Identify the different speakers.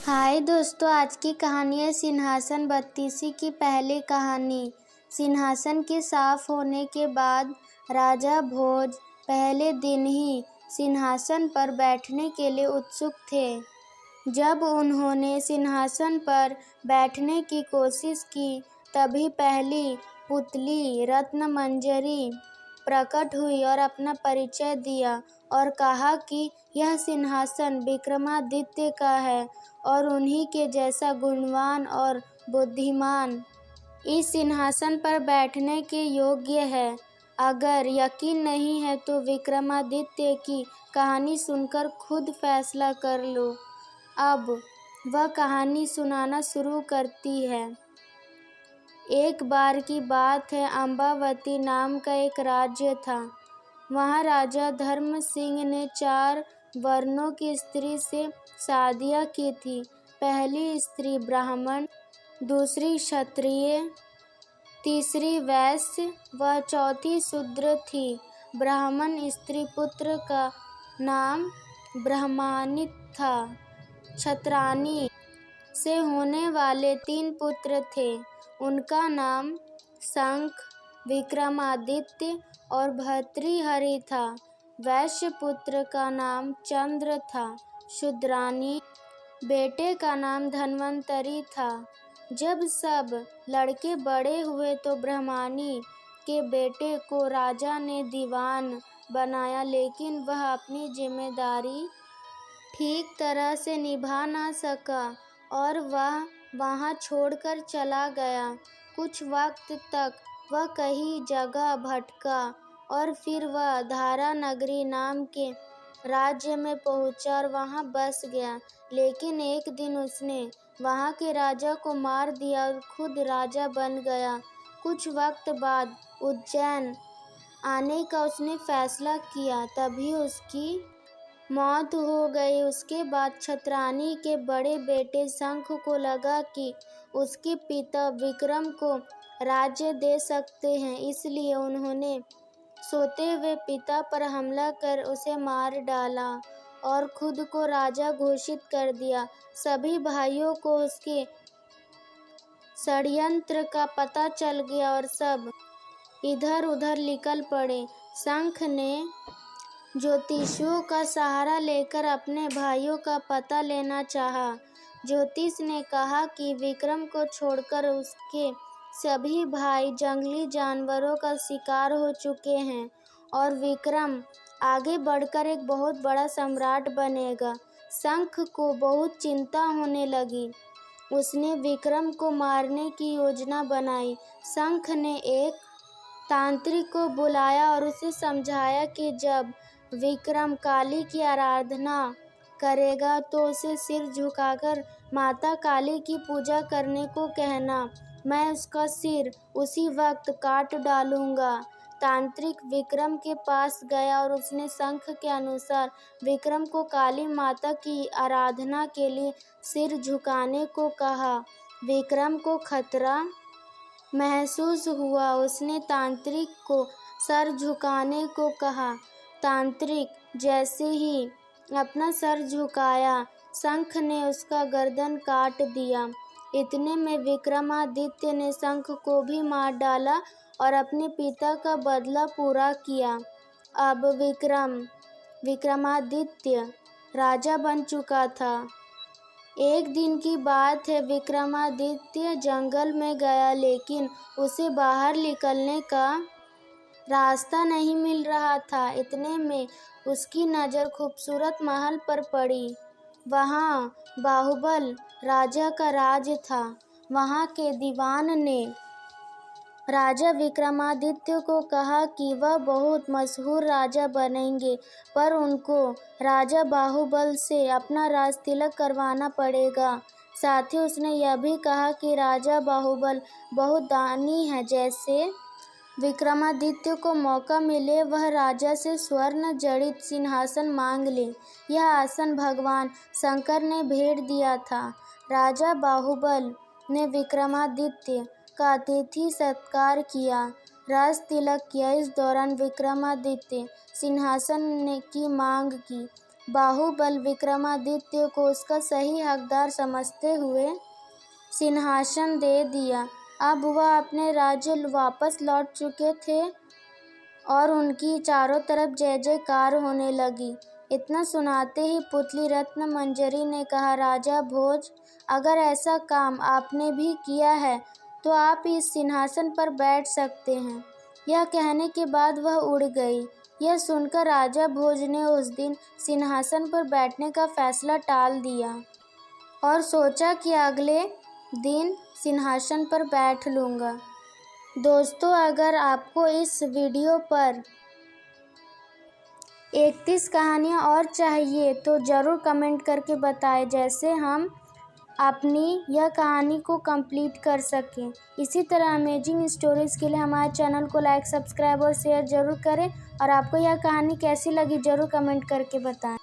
Speaker 1: हाय दोस्तों, आज की कहानी है सिंहासन बत्तीसी की पहली कहानी। सिंहासन के साफ होने के बाद राजा भोज पहले दिन ही सिंहासन पर बैठने के लिए उत्सुक थे। जब उन्होंने सिंहासन पर बैठने की कोशिश की, तभी पहली पुतली रत्नमंजरी प्रकट हुई और अपना परिचय दिया और कहा कि यह सिंहासन विक्रमादित्य का है और उन्हीं के जैसा गुणवान और बुद्धिमान इस सिंहासन पर बैठने के योग्य है। अगर यकीन नहीं है तो विक्रमादित्य की कहानी सुनकर खुद फैसला कर लो। अब वह कहानी सुनाना शुरू करती है। एक बार की बात है, अम्बावती नाम का एक राज्य था। वहाँ राजा धर्म सिंह ने 4 वर्णों की स्त्री से शादियाँ की थी। पहली स्त्री ब्राह्मण, दूसरी क्षत्रिय, तीसरी वैश्य व चौथी शूद्र थी। ब्राह्मण स्त्री पुत्र का नाम ब्रह्मानित था। क्षत्राणी से होने वाले 3 पुत्र थे। उनका नाम शंख, विक्रमादित्य और भर्तृहरि था। वैश्य पुत्र का नाम चंद्र था। शूद्राणी बेटे का नाम धन्वंतरि था। जब सब लड़के बड़े हुए तो ब्राह्मणी के बेटे को राजा ने दीवान बनाया, लेकिन वह अपनी जिम्मेदारी ठीक तरह से निभा ना सका और वह वहाँ छोड़कर चला गया। कुछ वक्त तक वह कई जगह भटका और फिर वह धारा नगरी नाम के राज्य में पहुँचा और वहाँ बस गया। लेकिन एक दिन उसने वहाँ के राजा को मार दिया और खुद राजा बन गया। कुछ वक्त बाद उज्जैन आने का उसने फैसला किया, तभी उसकी मौत हो गई। उसके बाद क्षत्राणी के बड़े बेटे शंख को लगा कि उसके पिता विक्रम को राज्य दे सकते हैं, इसलिए उन्होंने सोते हुए पिता पर हमला कर उसे मार डाला और खुद को राजा घोषित कर दिया। सभी भाइयों को उसके षड्यंत्र का पता चल गया और सब इधर उधर निकल पड़े। शंख ने ज्योतिषियों का सहारा लेकर अपने भाइयों का पता लेना चाहा। ज्योतिष ने कहा कि विक्रम को छोड़कर उसके सभी भाई जंगली जानवरों का शिकार हो चुके हैं और विक्रम आगे बढ़कर एक बहुत बड़ा सम्राट बनेगा। शंख को बहुत चिंता होने लगी। उसने विक्रम को मारने की योजना बनाई। शंख ने एक तांत्रिक को बुलाया और उसे समझाया कि जब विक्रम काली की आराधना करेगा तो उसे सिर झुकाकर माता काली की पूजा करने को कहना। मैं उसका सिर उसी वक्त काट डालूंगा। तांत्रिक विक्रम के पास गया और उसने शंख के अनुसार विक्रम को काली माता की आराधना के लिए सिर झुकाने को कहा। विक्रम को खतरा महसूस हुआ। उसने तांत्रिक को सर झुकाने को कहा। तांत्रिक जैसे ही अपना सर झुकाया, शंख ने उसका गर्दन काट दिया। इतने में विक्रमादित्य ने शंख को भी मार डाला और अपने पिता का बदला पूरा किया। अब विक्रमादित्य राजा बन चुका था। एक दिन की बात है, विक्रमादित्य जंगल में गया, लेकिन उसे बाहर निकलने का रास्ता नहीं मिल रहा था। इतने में उसकी नज़र खूबसूरत महल पर पड़ी। वहाँ बाहुबल राजा का राज था। वहाँ के दीवान ने राजा विक्रमादित्य को कहा कि वह बहुत मशहूर राजा बनेंगे, पर उनको राजा बाहुबल से अपना राज तिलक करवाना पड़ेगा। साथ ही उसने यह भी कहा कि राजा बाहुबल बहुत दानी है, जैसे विक्रमादित्य को मौका मिले वह राजा से स्वर्ण जड़ित सिंहासन मांग ले। यह आसन भगवान शंकर ने भेंट दिया था। राजा बाहुबल ने विक्रमादित्य का अतिथि सत्कार किया, राज तिलक किया। इस दौरान विक्रमादित्य सिंहासन की मांग की। बाहुबल विक्रमादित्य को उसका सही हकदार समझते हुए सिंहासन दे दिया। अब वह अपने राज्य वापस लौट चुके थे और उनकी चारों तरफ जय जयकार होने लगी। इतना सुनाते ही पुतली रत्न मंजरी ने कहा, राजा भोज, अगर ऐसा काम आपने भी किया है तो आप इस सिंहासन पर बैठ सकते हैं। यह कहने के बाद वह उड़ गई। यह सुनकर राजा भोज ने उस दिन सिंहासन पर बैठने का फैसला टाल दिया और सोचा कि अगले दिन सिंहासन पर बैठ लूँगा। दोस्तों, अगर आपको इस वीडियो पर 31 कहानियाँ और चाहिए तो ज़रूर कमेंट करके बताएं, जैसे हम अपनी यह कहानी को कंप्लीट कर सकें। इसी तरह अमेजिंग स्टोरीज़ के लिए हमारे चैनल को लाइक, सब्सक्राइब और शेयर ज़रूर करें। और आपको यह कहानी कैसी लगी ज़रूर कमेंट करके बताएं।